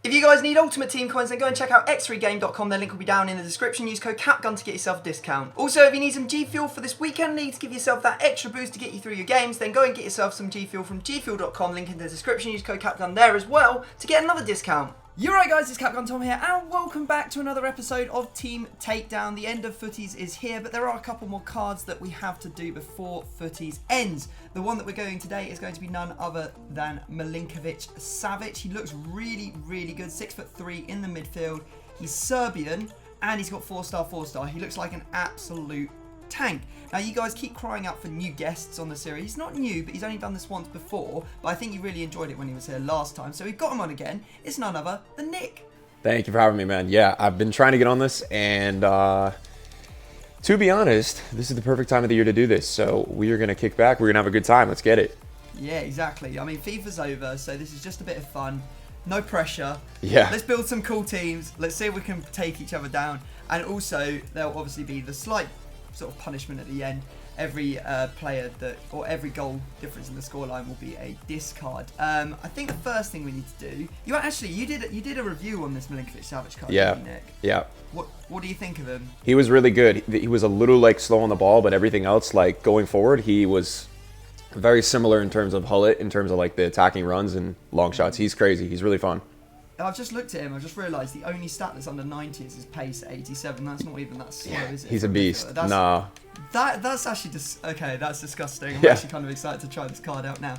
If you guys need Ultimate Team coins, then go and check out x3game.com. Their link will be down in the description. Use code CAPGUN to get yourself a discount. Also, if you need some G Fuel for this weekend, need to give yourself that extra boost to get you through your games, then go and get yourself some G Fuel from gfuel.com. Link in the description. Use code CAPGUN there as well to get another discount. You're right, guys, it's Capgun Tom here, and welcome back to another episode of Team Takedown. The end of Footies is here, but there are a couple more cards that we have to do before Footies ends. The one that we're going today is going to be none other than Milinkovic-Savic. He looks really, really good. 6'3" in the midfield. He's Serbian, and he's got 4-star, 4-star. He looks like an absolute tank. Now, you guys keep crying out for new guests on the series. He's not new, but he's only done this once before, but I think you really enjoyed it when he was here last time, so we've got him on again. It's none other than Nick. Thank you for having me, man. Yeah, I've been trying to get on this, and to be honest, this is the perfect time of the year to do this, so we are going to kick back. We're going to have a good time. Let's get it. Yeah, exactly. I mean, FIFA's over, so this is just a bit of fun. No pressure. Yeah. Let's build some cool teams. Let's see if we can take each other down, and also, there'll obviously be the slight sort of punishment at the end. Every player that, or every goal difference in the scoreline will be a discard. I think the first thing we need to do, you did a review on this Milinkovic-Savic card, Yeah. didn't you, Nick? Yeah. What do you think of him? He was really good. He was a little like slow on the ball, but everything else, like going forward, he was very similar in terms of Hullet, in terms of like the attacking runs and long shots. He's crazy. He's really fun. I've just looked at him. I just realised the only stat that's under 90 is his pace at 87. That's not even that slow, is it? He's a beast. Nah. That's actually just okay. That's disgusting. I'm Yeah. actually kind of excited to try this card out now.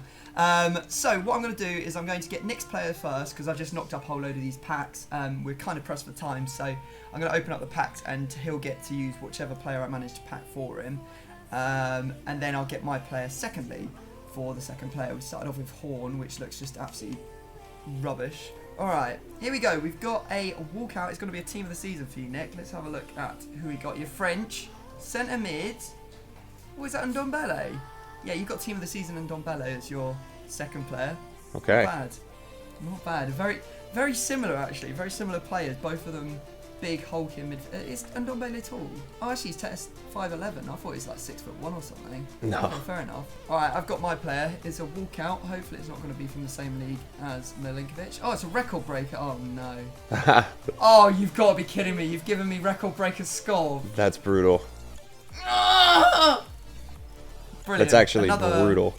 So what I'm going to do is I'm going to get Nick's player first because I've just knocked up a whole load of these packs. We're kind of pressed for time, so I'm going to open up the packs and he'll get to use whichever player I manage to pack for him. And then I'll get my player secondly for the second player. We started off with Horn, which looks just absolutely rubbish. Alright, here we go. We've got a walkout. It's going to be a team of the season for you, Nick. Let's have a look at who we got. Your French, centre mid. Oh, is that Ndombele? Yeah, you've got team of the season Ndombele as your second player. Okay. Not bad. Not bad. Very, very similar, actually. Very similar players. Both of them big, hulky in midfield. Is Ndombele tall? Oh, actually, he's 5'11". I thought he was like 6'1" or something. No. Okay, fair enough. Alright, I've got my player. It's a walkout. Hopefully it's not going to be from the same league as Milinkovic. Oh, it's a record breaker. Oh, no. Oh, you've got to be kidding me. You've given me record breaker score. That's brutal. Brilliant. That's actually brutal.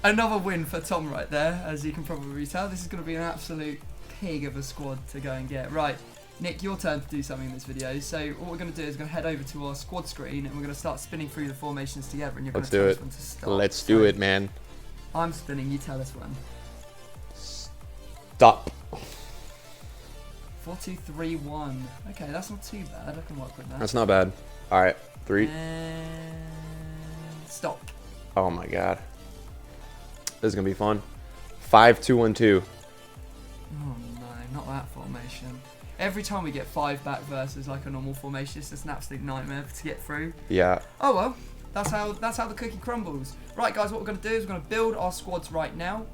Another win for Tom right there, as you can probably tell. This is going to be an absolute pig of a squad to go and get. Right. Nick, your turn to do something in this video. So what we're going to do is we're going to head over to our squad screen and we're going to start spinning through the formations together. And you're going to tell us when to start. Let's do it, man. I'm spinning. You tell us when. Stop. 4, 2, 3, 1. Okay, that's not too bad. I can work with that. That's not bad. All right, 3. And stop. Oh my god. This is gonna be fun. 5, 2, 1, 2. Oh no, not that formation. Every time we get 5 back versus like a normal formation, it's just an absolute nightmare to get through. Yeah. Oh well, that's how the cookie crumbles. Right, guys, what we're going to do is we're going to build our squads right now.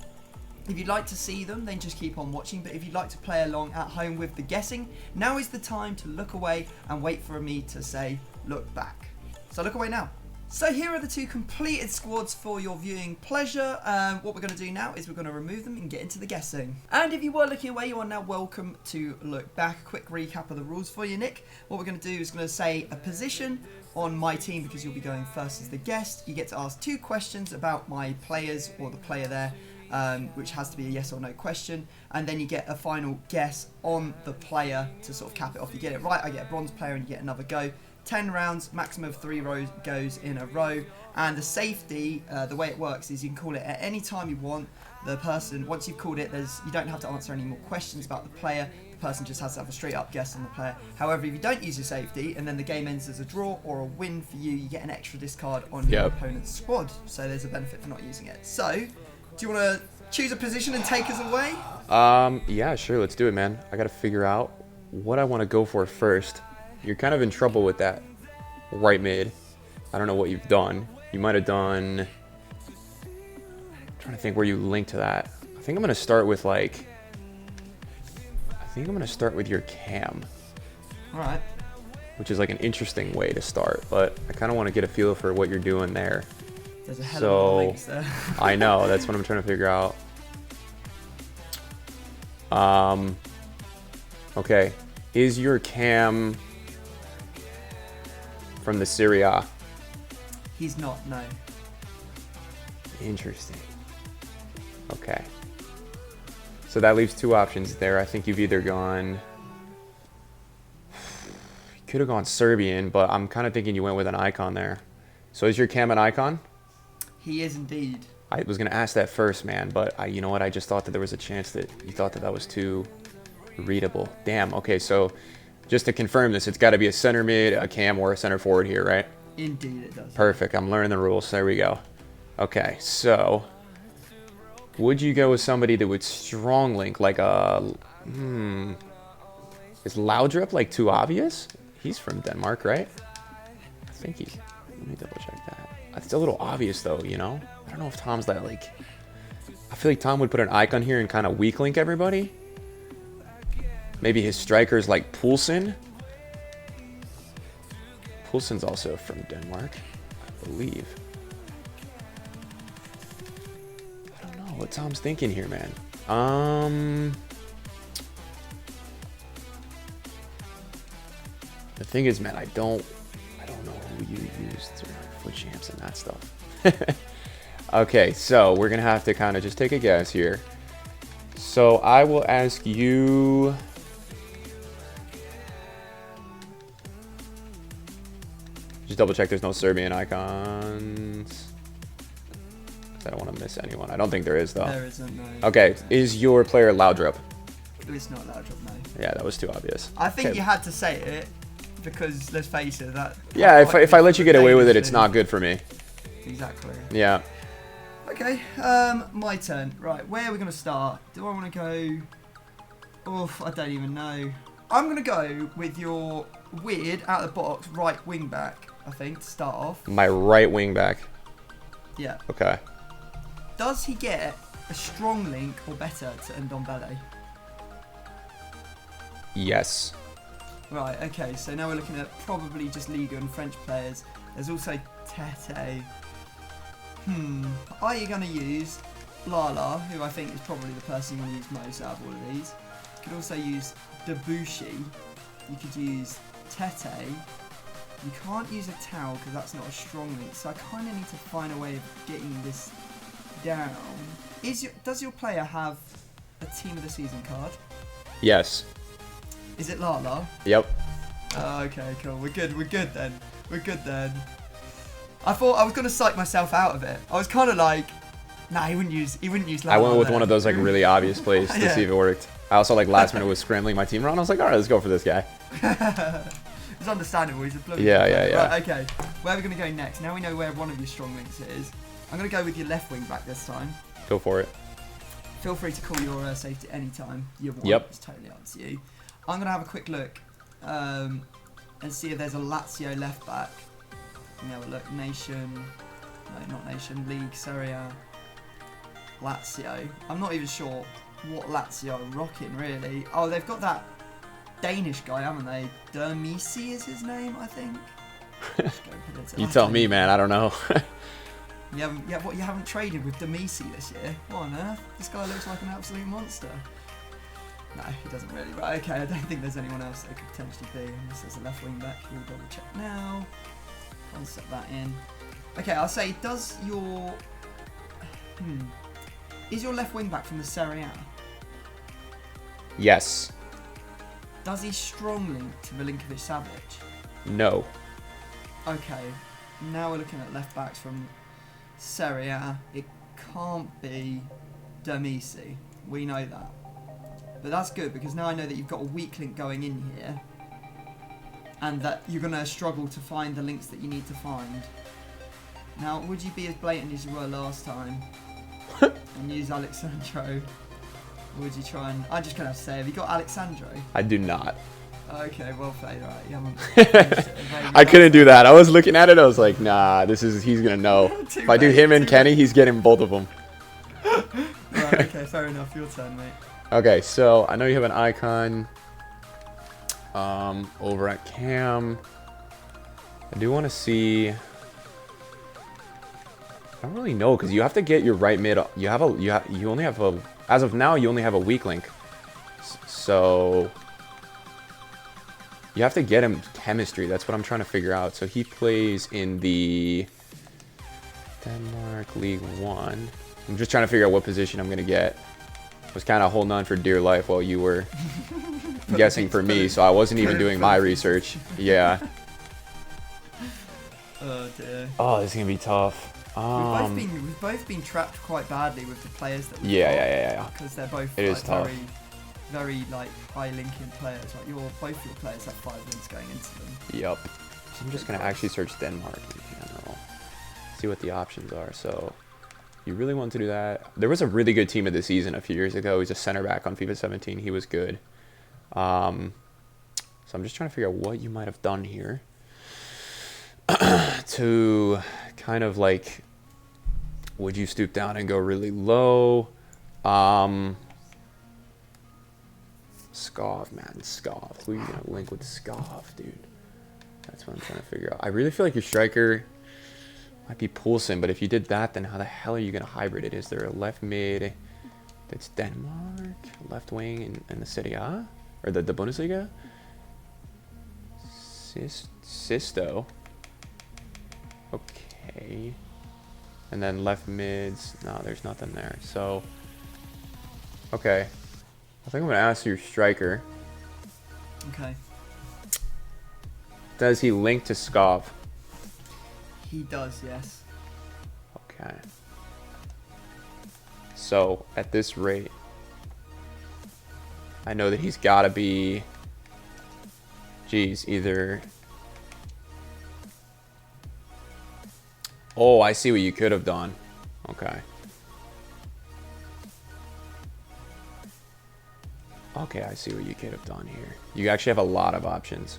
If you'd like to see them, then just keep on watching. But if you'd like to play along at home with the guessing, now is the time to look away and wait for me to say, look back. So look away now. So here are the 2 completed squads for your viewing pleasure. What we're going to do now is we're going to remove them and get into the guessing. And if you were looking away, you are now welcome to look back. A quick recap of the rules for you, Nick. What we're going to do is going to say a position on my team because you'll be going first as the guest. You get to ask 2 questions about my players or the player there, which has to be a yes or no question. And then you get a final guess on the player to sort of cap it off. You get it right, I get a bronze player and you get another go. 10 rounds, maximum of 3 rows goes in a row. And the safety, the way it works is you can call it at any time you want. The person, once you've called it, you don't have to answer any more questions about the player. The person just has to have a straight up guess on the player. However, if you don't use your safety and then the game ends as a draw or a win for you, you get an extra discard on your opponent's squad. So there's a benefit for not using it. So, do you want to choose a position and take us away? Yeah, sure. Let's do it, man. I got to figure out what I want to go for first. You're kind of in trouble with that right mid. I don't know what you've done. You might have done... I'm trying to think where you link to that. I think I'm going to start with like... I think I'm going to start with your cam. All right. Which is like an interesting way to start, but I kind of want to get a feel for what you're doing there. There's a hell of a lot of links there. I know, that's what I'm trying to figure out. Okay. Is your cam from the Serie A? He's not, no. Interesting. Okay. So that leaves two options there. I think you've either gone... You could have gone Serbian, but I'm kind of thinking you went with an icon there. So is your cam an icon? He is indeed. I was going to ask that first, man, but you know what? I just thought that there was a chance that you thought that that was too readable. Damn. Okay, so just to confirm this, it's got to be a center mid, a cam, or a center forward here, right? Indeed it does. Perfect. I'm learning the rules. There we go. Okay, so would you go with somebody that would strong link, like a... Is Laudrup, like, too obvious? He's from Denmark, right? I think he's... Let me double check that. It's a little obvious, though, you know? I don't know if Tom's that, like... I feel like Tom would put an icon here and kind of weak link everybody. Maybe his striker's like Poulsen. Poulsen's also from Denmark, I believe. I don't know what Tom's thinking here, man. The thing is, man, I don't know who you used for foot champs and that stuff. Okay, so we're gonna have to kind of just take a guess here. So I will ask you. Just double check there's no Serbian icons. I don't want to miss anyone. I don't think there is, though. There isn't, no. Okay, is your player Laudrup? It's not Laudrup, no. Yeah, that was too obvious. I think okay. You had to say it because, let's face it, that... Yeah, if I let you get away with it, it's not good for me. Exactly. Yeah. Okay, my turn. Right, where are we going to start? Do I want to go... Oof, I don't even know. I'm going to go with your weird, out-of-the-box right wing-back, I think, to start off. My right wing-back? Yeah. Okay. Does he get a strong link or better to Ndombele? Yes. Right, okay, so now we're looking at probably just Liga and French players. There's also Tete. Are you going to use Lala, who I think is probably the person you want to use most out of all of these? You could also use Debussy. You could use Tete. You can't use a Tau because that's not a strong link, so I kind of need to find a way of getting this down. Does your player have a Team of the Season card? Yes. Is it Lala? Yep. Oh, okay, cool. We're good then. I thought I was going to psych myself out of it. I was kind of like, nah, he wouldn't use Lala. I went with there. one of those like really obvious plays to see if it worked. I also like last minute was scrambling my team around. I was like, all right, let's go for this guy. It's understandable. He's a bloody yeah. Right, okay. Where are we going to go next? Now we know where one of your strong links is. I'm going to go with your left wing back this time. Go for it. Feel free to call your safety anytime you want. Yep. It's totally up to you. I'm going to have a quick look and see if there's a Lazio left back. Let me have a look. Not Nation, League, Serie A, Lazio. I'm not even sure what Lazio are rocking, really. Oh, they've got that Danish guy, haven't they? Dermisi is his name, I think. You tell me, man. I don't know. You haven't traded with Demisi this year? What on earth? This guy looks like an absolute monster. No, he doesn't really. Right, okay, I don't think there's anyone else that could potentially be. Unless there's a left wing back. We'll double check now. I'll set that in. Okay, I'll say, does your... Is your left wing back from the Serie A? Yes. Does he strong link to Milinkovic-Savic? No. Okay, now we're looking at left backs from Serie A. It can't be Dermisi. We know that. But that's good because now I know that you've got a weak link going in here and that you're going to struggle to find the links that you need to find. Now, would you be as blatant as you were last time and use Alexandro? Or would you try and... I'm just going to have to say, have you got Alexandro? I do not. Okay, well played. All right, you haven't... I couldn't do that. I was looking at it. I was like, nah, he's going to know. If I do him and Kenny, he's getting both of them. Right, okay, fair enough. Your turn, mate. Okay, so I know you have an icon over at Cam. I do want to see... I don't really know because you have to get your right mid. You only have a, as of now, you only have a weak link. So You have to get him chemistry. That's what I'm trying to figure out. So he plays in the Denmark League 1. I'm just trying to figure out what position I'm going to get. I was kind of holding on for dear life while you were guessing for me, so I wasn't even doing my research. Yeah. Oh dear. Oh, this is going to be tough. We've both been trapped quite badly with the players that we've got. Yeah. Because they're both It is tough. very like high linking players. Like both your players have 5 links going into them. Yep. So I'm just going to actually search Denmark in general. See what the options are. So you really want to do that. There was a really good team of the season a few years ago. He's a center back on FIFA 17. He was good. So I'm just trying to figure out what you might have done here to kind of like, would you stoop down and go really low? Skov, man, Skov. Who are you gonna link with Skov, dude? That's what I'm trying to figure out. I really feel like your striker might be Poulsen, but if you did that, then how the hell are you gonna hybrid it? Is there a left mid that's Denmark, left wing in the Serie A or the Bundesliga? Sisto. Okay. And then left mids. No, there's nothing there. So, okay. I think I'm going to ask your striker. Okay. Does he link to Skov? He does, yes. Okay. So, at this rate, I know that he's got to be, geez, either... Oh, I see what you could have done. Okay. Okay, I see what you could have done here. You actually have a lot of options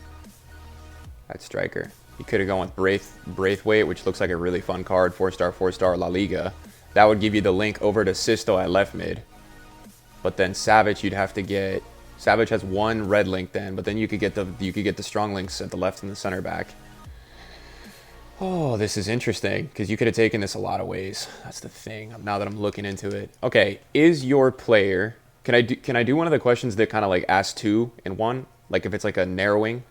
at striker. You could have gone with Braithwaite, which looks like a really fun card. 4-star La Liga. That would give you the link over to Sisto at left mid. But then Savic, you'd have to get... Savic has 1 red link then, but then you could get the strong links at the left and the center back. Oh, this is interesting because you could have taken this a lot of ways. That's the thing. Now that I'm looking into it. Okay, is your player... Can I do one of the questions that kind of like ask 2 in 1? Like if it's like a narrowing?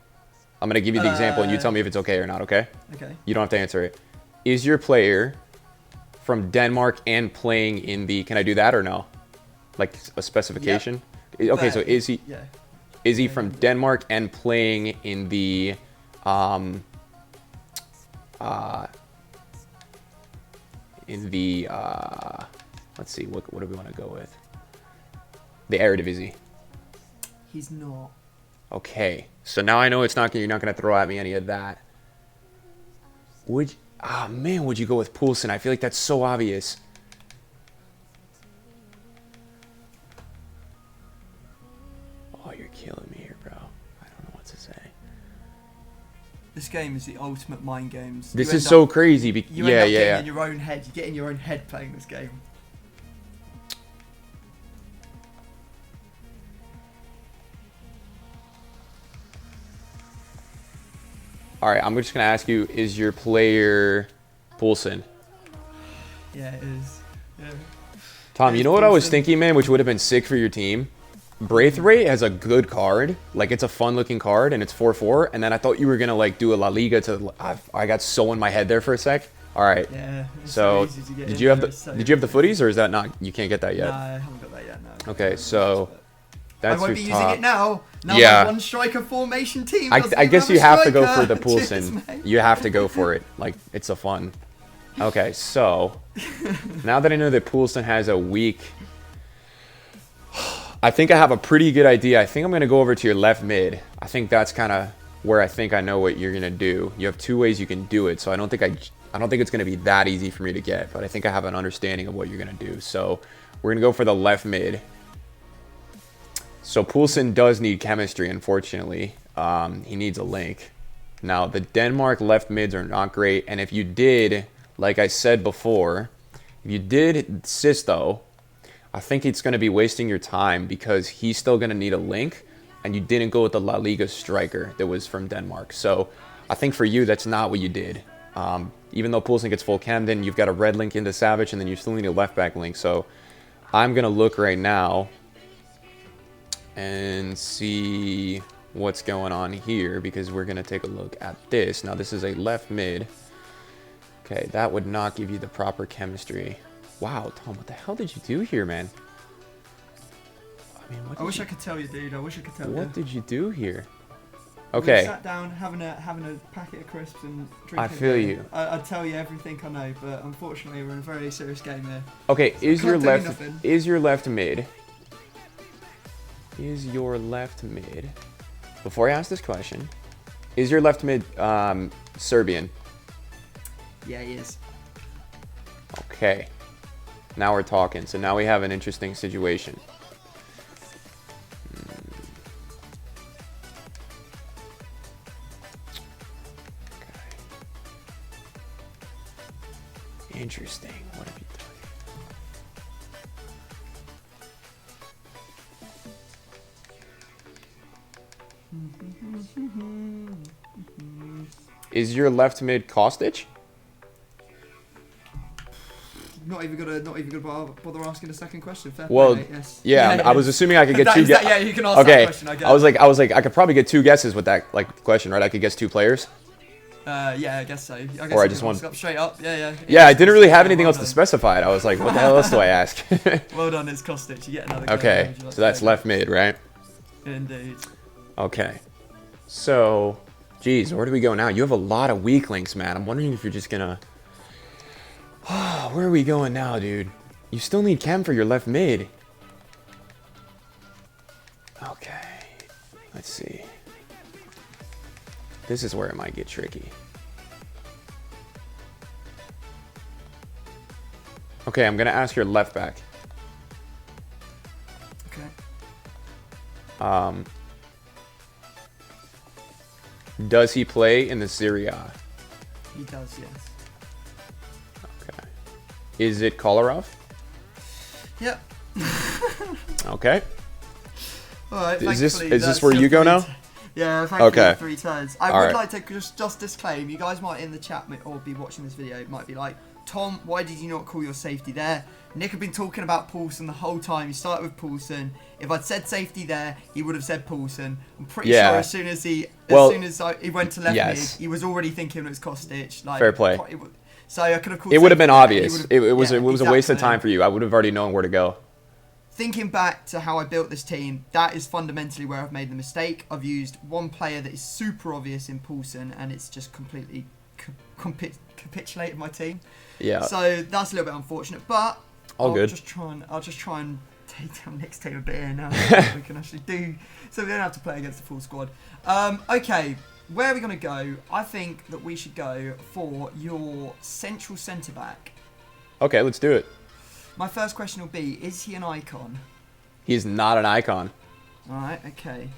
I'm going to give you the example and you tell me if it's okay or not, okay? Okay. You don't have to answer it. Is your player from Denmark and playing in the... Can I do that or no? Like a specification? Yep. Okay, so is he... Yeah. Is he from Denmark and playing in the... let's see, what do we want to go with? The Eredivisie. He's not. Okay, so now I know you're not going to throw at me any of that. Would you go with Poulsen? I feel like that's so obvious. Oh, you're killing me here, bro. I don't know what to say. This game is the ultimate mind games. This is so crazy. You end up getting in your own head. You get in your own head playing this game. All right, I'm just going to ask you, is your player Poulsen? Yeah, it is. Yeah. Tom, you know what I was thinking, man, which would have been sick for your team? Braithwaite has a good card. Like, it's a fun-looking card, and it's 4-4. And then I thought you were going to, like, do a La Liga to... I got so in my head there for a sec. All right. Yeah. So, did you have the footies, or is that not... You can't get that yet? No, I haven't got that yet, no. Okay, so... That's I won't be your using top. it now. Now Yeah. my 1-striker formation team. I guess you have to go for the Cheers, Poulsen. mate. You have to go for it. Like, it's a fun... Okay, so... Now that I know that Poulsen has a weak... I think I have a pretty good idea. I think I'm going to go over to your left mid. I think that's kind of where I think I know what you're going to do. You have 2 ways you can do it, so I don't think it's going to be that easy for me to get, but I think I have an understanding of what you're going to do. So we're going to go for the left mid. So Poulsen does need chemistry, unfortunately. He needs a link. Now, the Denmark left mids are not great, and if you did, like I said before, if you did Sisto, I think it's going to be wasting your time because he's still going to need a link, and you didn't go with the La Liga striker that was from Denmark. So I think for you, that's not what you did. Even though Poulsen gets full chem, then you've got a red link into Savic, and then you still need a left back link. So I'm going to look right now and see what's going on here because we're going to take a look at this. Now, this is a left mid. Okay, that would not give you the proper chemistry. Wow, Tom, what the hell did you do here, man? I mean, I wish I could tell you, dude. I wish I could tell you. What did you do here? Okay. We sat down having a packet of crisps and drinking. I feel you. I'd tell you everything I know, but unfortunately we're in a very serious game here. Okay, So is your left nothing. is your left mid? Is your left mid? Before I ask this question, is your left mid Serbian? Yeah, he is. Okay. Now we're talking. So now we have an interesting situation. Interesting. What have you done? Is your left mid Kostic? Not even gonna bother asking a second question. Fair Well, play, mate, yes. yeah, I was assuming I could get two. Yeah, you can ask okay. that question. I guess. I was like, I could probably get two guesses with that question, right? I could guess two players. Yeah, I guess so. Or I just want straight up. Yeah. Yeah, I didn't really have anything else to specify. I was like, what the hell else do I ask? Well done, it's Kostic. You get another. Okay, so that's left mid, right? Indeed. Okay. So, geez, where do we go now? You have a lot of weak links, man. I'm wondering if you're just gonna. Where are we going now, dude? You still need chem for your left mid. Okay. Let's see. This is where it might get tricky. Okay, I'm gonna ask your left back. Okay. Does he play in the Serie A? He does, yes. Okay. Is it Kolarov? Yep. Okay. All right. Is this where you go now? Yeah, thank you Okay. for 3 turns. I would like to just disclaim, you guys might in the chat or be watching this video, might be like, Tom, why did you not call your safety there? Nick had been talking about Poulsen the whole time. He started with Poulsen. If I'd said safety there, he would have said Poulsen. I'm pretty sure as soon as he went to left mid, he was already thinking it was Kostic. Like, fair play. So I could have called. It would have been obvious. It was a exactly. waste of time for you. I would have already known where to go. Thinking back to how I built this team, that is fundamentally where I've made the mistake. I've used one player that is super obvious in Poulsen, and it's just completely capitulated my team. Yeah. So that's a little bit unfortunate, but I'll just try and take down Nick's team a bit here now. We can actually do, so we don't have to play against the full squad. Okay, where are we going to go? I think that we should go for your central centre back. Okay, let's do it. My first question will be, is he an icon? He's not an icon. Alright, okay.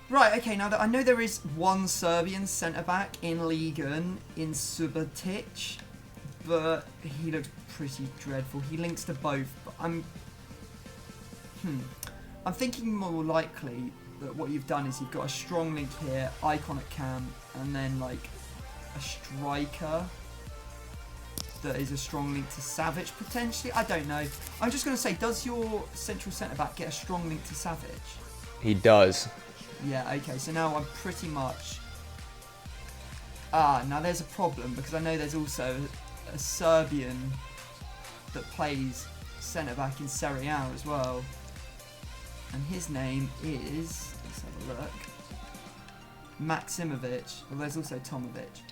Right, okay, now that I know there is one Serbian centre-back in Ligue 1 in Subotic, but he looks pretty dreadful. He links to both, but I'm thinking more likely that what you've done is you've got a strong link here, icon at cam, and then like a striker that is a strong link to Savic potentially. I don't know. I'm just going to say, does your central centre-back get a strong link to Savic? He does. Yeah, okay, so now I'm pretty much... now there's a problem, because I know there's also a Serbian that plays centre-back in Serie A as well. And his name is... let's have a look. Maximovic. Well, there's also Tomovic.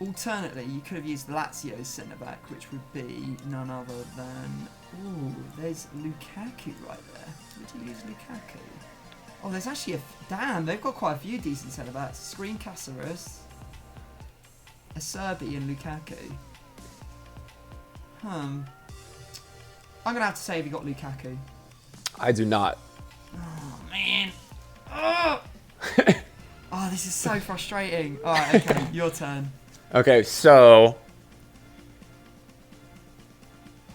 Alternately, you could have used Lazio's centre-back, which would be none other than... ooh, there's Lukaku right there. Would you use Lukaku? Oh, there's actually a... damn, they've got quite a few decent centre-backs. Screen Caceres, a Serbi and Lukaku. I'm going to have to say we got Lukaku. I do not. Oh, man. Oh, oh this is so frustrating. Alright, okay, your turn. Okay, so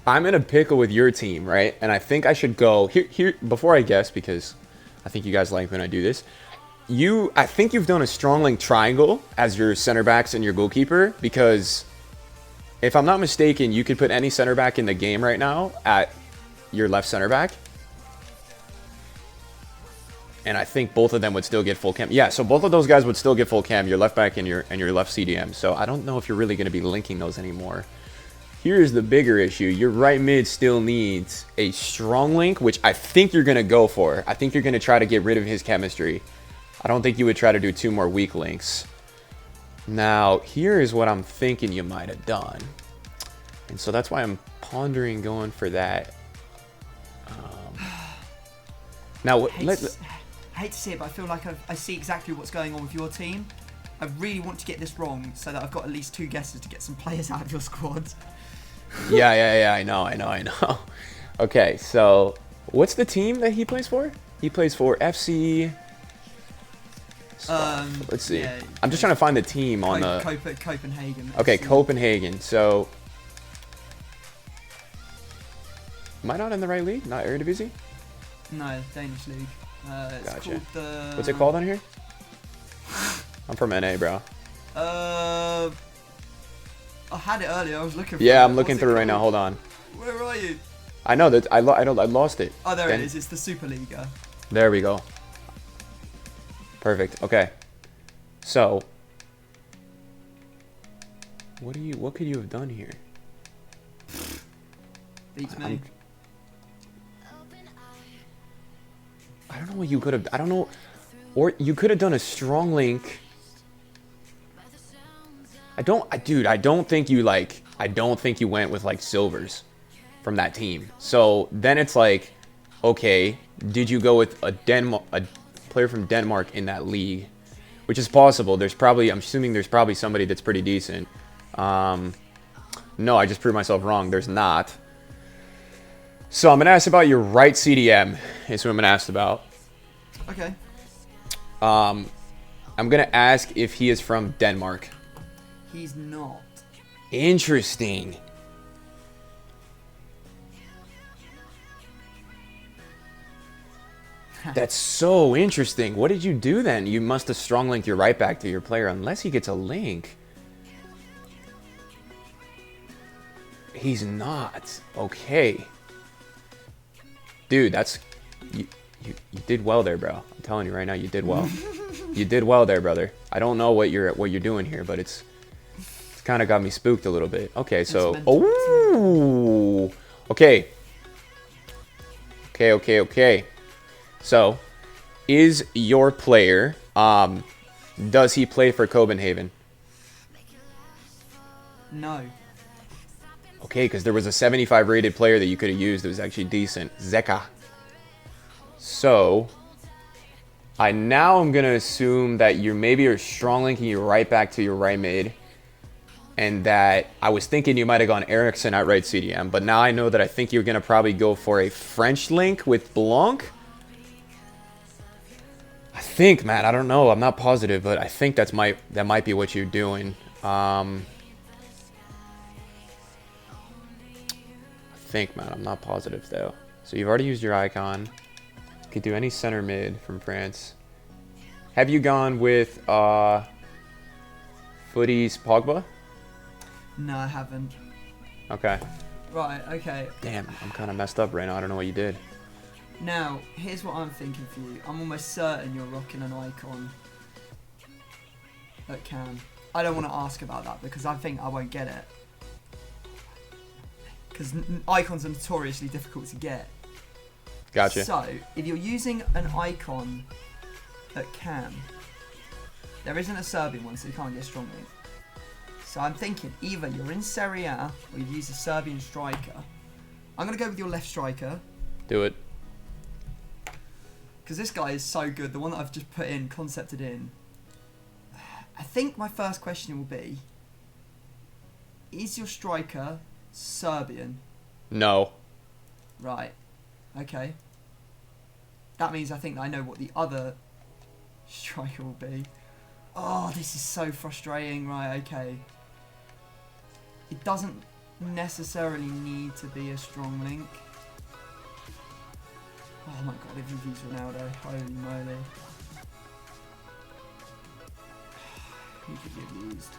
I'm in a pickle with your team, right? And I think I should go here before I guess, because I think you guys like when I do this. I think you've done a strong link triangle as your center backs and your goalkeeper, because if I'm not mistaken, you could put any center back in the game right now at your left center back. And I think both of them would still get full chem. Yeah, so both of those guys would still get full chem, your left back and your left CDM. So I don't know if you're really going to be linking those anymore. Here's the bigger issue. Your right mid still needs a strong link, which I think you're going to go for. I think you're going to try to get rid of his chemistry. I don't think you would try to do 2 more weak links. Now, here is what I'm thinking you might have done. And so that's why I'm pondering going for that. Now, I hate to see it, but I feel like I see exactly what's going on with your team. I really want to get this wrong so that I've got at least 2 guesses to get some players out of your squad. Yeah, I know. Okay, so what's the team that he plays for? He plays for FC... let's see. Yeah, I'm just trying to find the team on the... Copenhagen. Okay, Copenhagen. So... Am I not in the right league? Not Eredivisie? No, Danish league. It's Gotcha. called the... What's it called on here? I'm from NA, bro. I had it earlier. I was looking for Yeah, it. I'm looking through right now. Hold on. Where are you? I know that I lost it. Oh, there it is. It's the Superliga. There we go. Perfect. Okay. So, what could you have done here? Beats me. I don't know what you could have. I don't know. Or you could have done a strong link. I don't think you went with like silvers from that team. So then it's like, okay, did you go with a player from Denmark in that league? Which is possible. I'm assuming there's probably somebody that's pretty decent. No, I just proved myself wrong. There's not. So I'm going to ask about your right CDM is what I'm going to ask about. Okay. I'm going to ask if he is from Denmark. He's not. Interesting. That's so interesting. What did you do then? You must have strong linked your right back to your player unless he gets a link. He's not. Okay. Dude, that's... You did well there, bro. I'm telling you right now, you did well. You did well there, brother. I don't know what you're doing here, but it's kind of got me spooked a little bit. Okay, so... Oh! Okay. Okay. So, is your player... does he play for Copenhagen? No. Okay, because there was a 75 rated player that you could have used that was actually decent. Zeka. So, I'm going to assume that you're strong linking your right back to your right mid. And that I was thinking you might have gone Ericsson at right CDM. But now I know that I think you're going to probably go for a French link with Blanc. I think, man, I don't know. I'm not positive, but I think that might be what you're doing. I think, man, I'm not positive though. So you've already used your icon. You could do any center mid from France. Have you gone with FUTTIES Pogba? No, I haven't. Okay. Right, okay. Damn, I'm kind of messed up right now. I don't know what you did. Now, here's what I'm thinking for you. I'm almost certain you're rocking an icon that can. I don't want to ask about that because I think I won't get it. Because icons are notoriously difficult to get. Gotcha. So, if you're using an icon that can, there isn't a Serbian one, so you can't get strong link. So I'm thinking either you're in Serie A or you've used a Serbian striker. I'm going to go with your left striker. Do it. Because this guy is so good. The one that I've just put in, concepted in. I think my first question will be, is your striker Serbian? No. Right. Okay. That means I think I know what the other striker will be. Oh, this is so frustrating. Right, okay. It doesn't necessarily need to be a strong link. Oh my god, if you've used Ronaldo, holy moly. Who could you have used?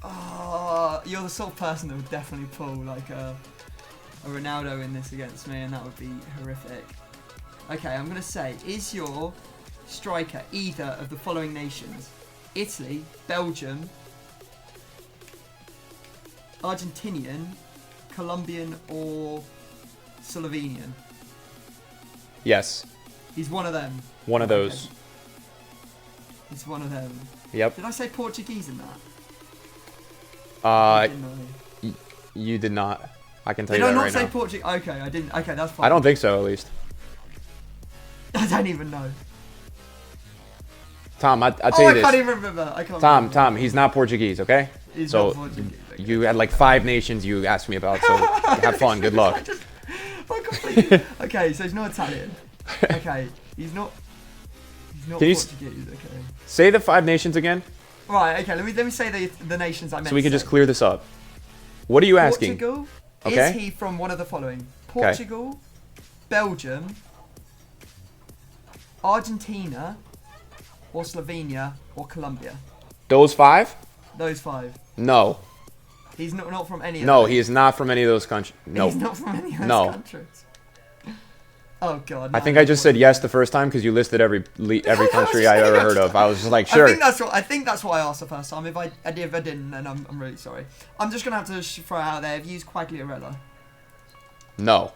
Oh, you're the sort of person that would definitely pull like a a Ronaldo in this against me, and that would be horrific. Okay, I'm going to say, is your striker either of the following nations? Italy, Belgium, Argentinian, Colombian, or Slovenian? Yes. He's one of them. One of those. He's one of them. Yep. Did I say Portuguese in that? You did not. I can tell Did you I that not right say now. Portuguese? Okay, I didn't. Okay, that's fine. I don't think so, at least. I don't even know. Tom, I tell Oh, you I this. can't even remember. I can't remember. Tom, he's not Portuguese, okay? He's so not Portuguese. Okay. you had like 5 nations you asked me about, so have fun. Good luck. Okay, so he's not Italian. Okay, he's not Can you Portuguese. Okay. Say the 5 nations again, Right. Okay. Let me say the nations I meant. so we can to just say. clear this up. What are you asking? Portugal. Okay. Is he from one of the following? Portugal, Belgium, Argentina, or Slovenia, or Colombia? Those 5? Those 5. No. He's not from any of No, those. he is not from any of those countries. No. He's not from any of those No. countries. Oh God. I no, think I just said yes the first time because you listed every country I ever heard of. I was just like, sure. I think that's what I asked the first time. If I didn't, then I'm really sorry. I'm just gonna have to throw out there. Have you used Quagliarella? No.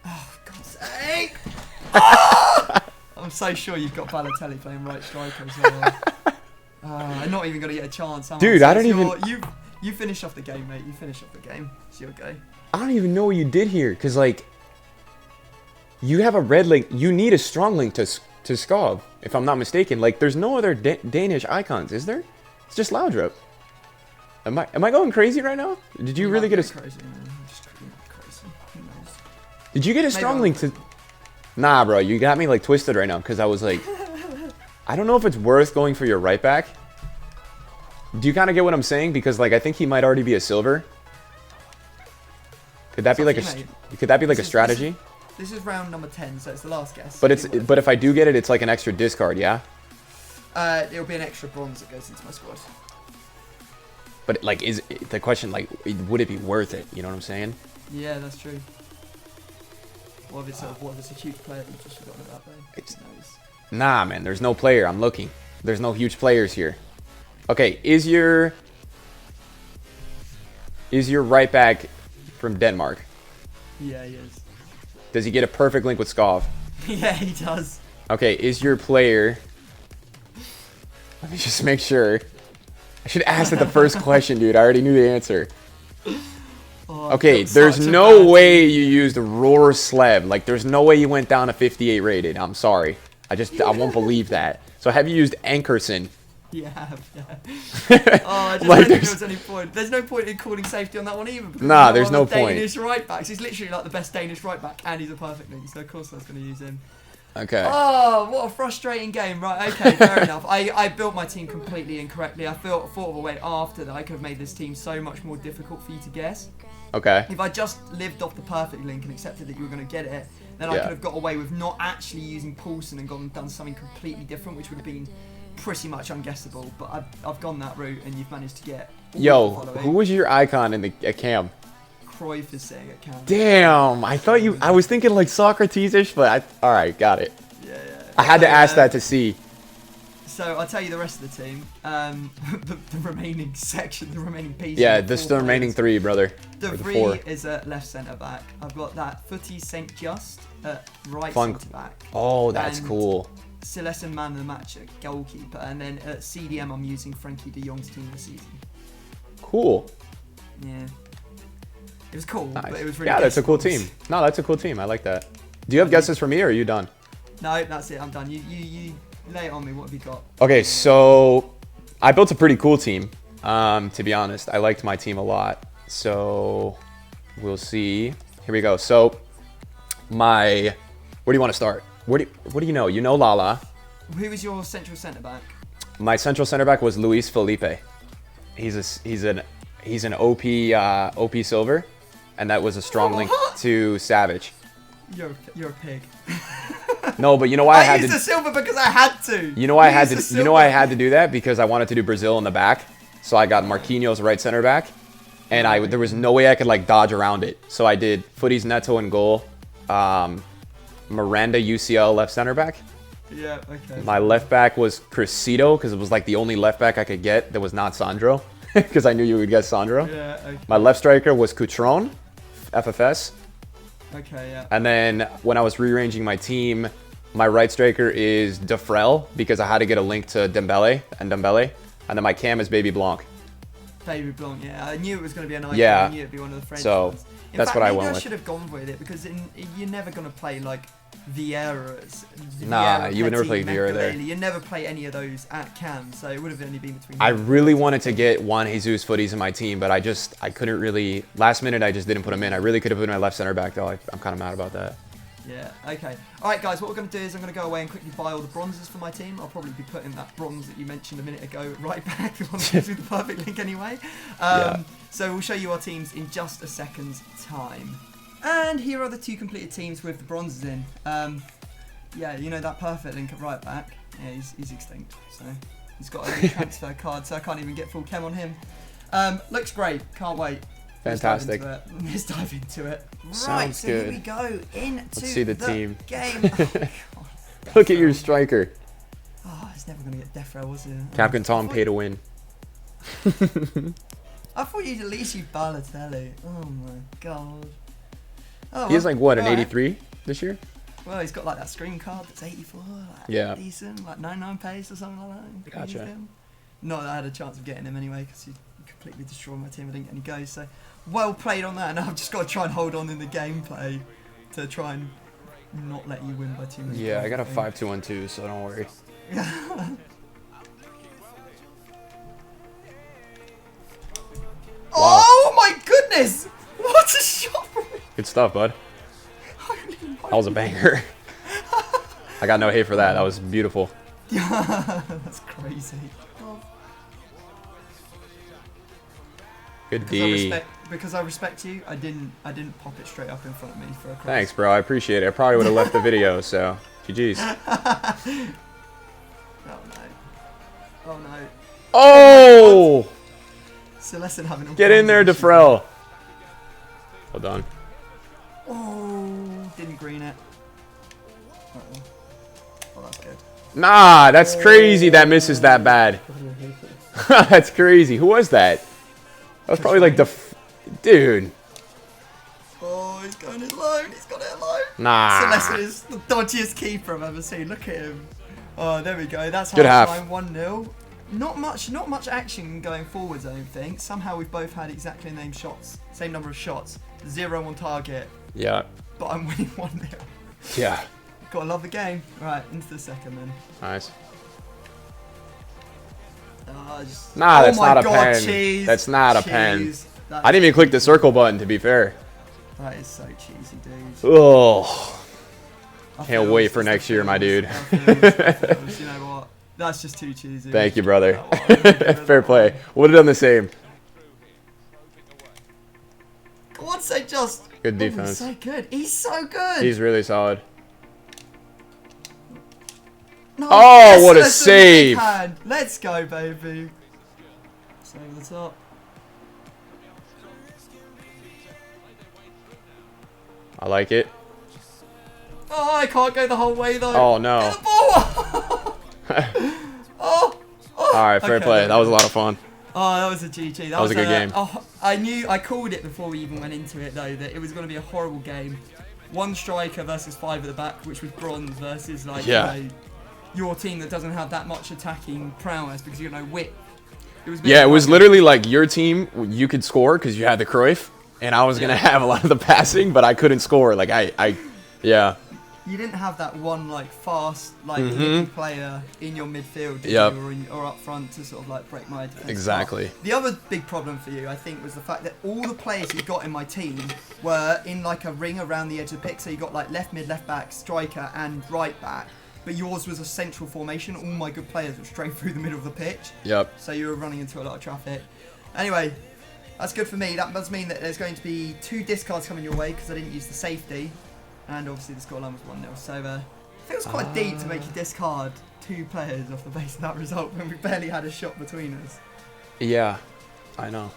Oh, God's sake! Ah! I'm so sure you've got Balotelli playing right striker as well. I'm not even gonna get a chance. Dude, I don't even. You finish off the game, mate. You finish off the game. It's your go. I don't even know what you did here, cause like, you have a red link. You need a strong link to Skov, if I'm not mistaken. Like, there's no other Danish icons, is there? It's just Laudrup. Am I going crazy right now? Did you really get a? Crazy, man. I'm just crazy. Who knows? Did you get a strong link to? Nah, bro, you got me like twisted right now because I was like, I don't know if it's worth going for your right back. Do you kind of get what I'm saying? Because like I think he might already be a silver. Could that be like a strategy? This is round number 10, so it's the last guess. But if I do get it, it's like an extra discard, yeah. It'll be an extra bronze that goes into my squad. But like, is the question like, would it be worth it? You know what I'm saying? Yeah, that's true. What if it's a huge player that you've just forgotten about though? It's, Who knows? nah, man. There's no player. I'm looking. There's no huge players here. Okay, is your right back from Denmark? Yeah, he is. Does he get a perfect link with Skov? Yeah, he does. Okay, is your player... Let me just make sure. I should ask it the first question, dude. I already knew the answer. Oh, Okay, there's no way you used Roar Sleb. Like, there's no way you went down to 58 rated. I'm sorry. I won't believe that. So have you used Ankerson? Yeah. Oh, I just Like, don't think there was any point. There's no point in calling safety on that one either. Because Nah, he's there's one no of the point. Danish right backs. He's literally like the best Danish right back, and he's a perfect link. So of course I was going to use him. Okay. Oh, what a frustrating game. Right, okay, fair enough. I built my team completely incorrectly. I thought of a way after that I could have made this team so much more difficult for you to guess. Okay. If I just lived off the perfect link and accepted that you were going to get it, then I Yeah. could have got away with not actually using Paulson and done something completely different, which would have been pretty much unguessable. But I've gone that route, and you've managed to get all Yo, the following. who was your icon in the cam? Cruyff is saying it counts. Damn, I was thinking like Socrates-ish, but all right, got it. Yeah. I had to ask that to see. So I'll tell you the rest of the team. The remaining section, the remaining piece. Yeah, the remaining 3, brother. The Or 3 is at left centre back. I've got that FUTTIES St. Just at right centre back. Oh, that's And cool. Celestin man of the match at goalkeeper, and then at CDM I'm using Frankie de Jong's team this season. Cool. Yeah, it was cool, Nice. but it was really. Yeah, that's a cool guessable. team. No, that's a cool team. I like that. Do you have guesses for me, or are you done? No, that's it. I'm done. You lay it on me. What have you got? Okay, so I built a pretty cool team. To be honest, I liked my team a lot. So we'll see. Here we go. So where do you want to start? What do you know? You know Lala. Who was your central centre back? My central center back was Luis Felipe. He's an OP silver, and that was a strong link to Savage. You're a pig. No, but you know why I had used to. the silver because I had to. You know why I had used to. the You know why I silver. had to do that, because I wanted to do Brazil in the back. So I got Marquinhos right center back, and there was no way I could like dodge around it. So I did Footies Neto in goal, Miranda UCL left center back. Yeah, okay. My left back was Cressito because it was like the only left back I could get that was not Sandro because I knew you would get Sandro. Yeah, okay. My left striker was Coutron, FFS. Okay, yeah. And then when I was rearranging my team, my right striker is Defrel because I had to get a link to Dembele. And then my cam is Baby Blanc. Baby Blanc, yeah. I knew it was going to be an icon. Yeah. I knew it'd be one of the French So, ones. that's what I went maybe I with. should have gone with it because you're never going to play like Vieira's. Nah, Vieira, you would never Petit, play Vieira there. Makelele. You never play any of those at cam, so it would have only been between. I really wanted to get Juan Jesus Footies in my team, but I couldn't really. Last minute, I just didn't put him in. I really could have put my left center back, though. I'm kind of mad about that. Yeah, okay. Alright guys, what we're going to do is I'm going to go away and quickly buy all the bronzes for my team. I'll probably be putting that bronze that you mentioned a minute ago right back. The one that gives me the perfect link anyway. Yeah. So we'll show you our teams in just a second's time. And here are the 2 completed teams with the bronzes in. Yeah, you know that perfect link at right back? Yeah, he's extinct. So he's got a new transfer card, so I can't even get full chem on him. Looks great. Can't wait. Fantastic. Let's dive into it. Right, Sounds so good. here we go into Let's see the team. game. Oh, God. Look at your striker. Oh, it's never going to get Defro, was it? Captain Tom pay to win. I thought you'd at least use Balotelli. Oh my god. Oh, He has like what, an alright. 83 this year? Well, he's got like that screen card that's 84. Like, Yeah. decent, like 99 pace or something like that. You can use Gotcha. him. Not that I had a chance of getting him anyway because he completely destroyed my team. I didn't get any goals. So well played on that. Now I've just got to try and hold on in the gameplay to try and not let you win by too many. Yeah, I got a points, 5-2-1-2, so don't worry. Oh my goodness! What a shot from me! Good stuff, bud. That was a banger. I got no hate for that. That was beautiful. Yeah, that's crazy. Good D. Because I respect you, I didn't pop it straight up in front of me for a cross. Thanks, bro. I appreciate it. I probably would have left the video, so GG's. Oh no. Oh no. Oh! Celeste having a Get in there, Defrel. Well done. Oh, didn't green it. Uh-oh. Oh, that's good. Nah, that's crazy that misses that bad. That's crazy. Who was that? That was probably like dude. Oh, he's going it alone. He's got it alone. Nah. Celeste is the dodgiest keeper I've ever seen. Look at him. Oh, there we go. That's Good half half. time, 1-0. Not much action going forwards, I don't think. Somehow we've both had exactly the same number of shots. 0 on target. Yeah. But I'm winning 1-0. Yeah. Gotta love the game. Right, into the second then. Nice. Nah, that's not a pen. Cheese. That's not a Cheese. pen. That I didn't even click the circle button, to be fair. That is so cheesy, dude. Oh. I Can't feel wait it's for just next the year, my feels. dude. I feels. You know what? That's just too cheesy. Thank you, brother. That one. Fair play. Would have done the same. Go on, say just. Good Oh, defense. he's so good. He's so good. He's really solid. No, Oh, yes, what a that's save. big hand. Let's go, baby. Save the top. I like it. Oh, I can't go the whole way though. Oh, no. Get the ball. Oh. Alright, fair Okay, play. there That we was a go. lot of fun. Oh, that was a GG. That was a good game. Oh, I called it before we even went into it though that it was going to be a horrible game. One striker versus 5 at the back, which was bronze versus like Yeah. your team that doesn't have that much attacking prowess because you know width. Yeah, it was literally like your team, you could score because you had the Cruyff, and I was going to have a lot of the passing, but I couldn't score. Like, yeah. You didn't have that one like fast like nippy player in your midfield did Yep. you, or up front to sort of like break my defense. Exactly. apart. The other big problem for you, I think, was the fact that all the players you got in my team were in like a ring around the edge of the pitch. So you got like left mid, left back, striker, and right back. But yours was a central formation. All my good players were straight through the middle of the pitch. Yep. So you were running into a lot of traffic. Anyway, that's good for me. That does mean that there's going to be 2 discards coming your way because I didn't use the safety. And obviously the scoreline was 1-0. So it feels quite deep to make you discard 2 players off the base of that result when we barely had a shot between us. Yeah, I know.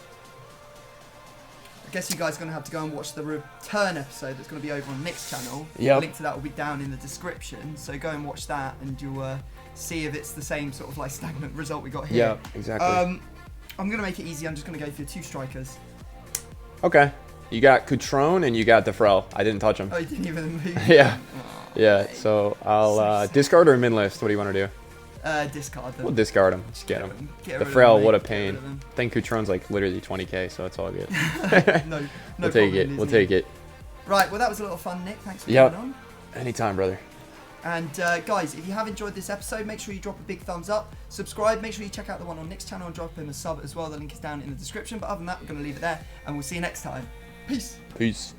guess you guys are going to have to go and watch the return episode that's going to be over on Nick's channel. Yep. The link to that will be down in the description. So go and watch that and you'll see if it's the same sort of like stagnant result we got here. Yeah, exactly. I'm going to make it easy. I'm just going to go for 2 strikers. Okay. You got Cutrone and you got Defrel. I didn't touch him. Oh, you didn't even move? Yeah. Oh, Yeah, so I'll discard or min list. What do you want to do? Discard them. We'll discard him. Just get him. Get The rid of Frel, them, what a mate. Get pain. rid of them. I think Cutrone's like literally 20k, so it's all good. No We'll take problem, it. We'll Lizzie. take it. Right, well that was a lot of fun, Nick. Thanks for Yep. coming on. Anytime, brother. And guys, if you have enjoyed this episode, make sure you drop a big thumbs up. Subscribe. Make sure you check out the one on Nick's channel and drop him a sub as well. The link is down in the description. But other than that, we're going to leave it there. And we'll see you next time. Peace. Peace.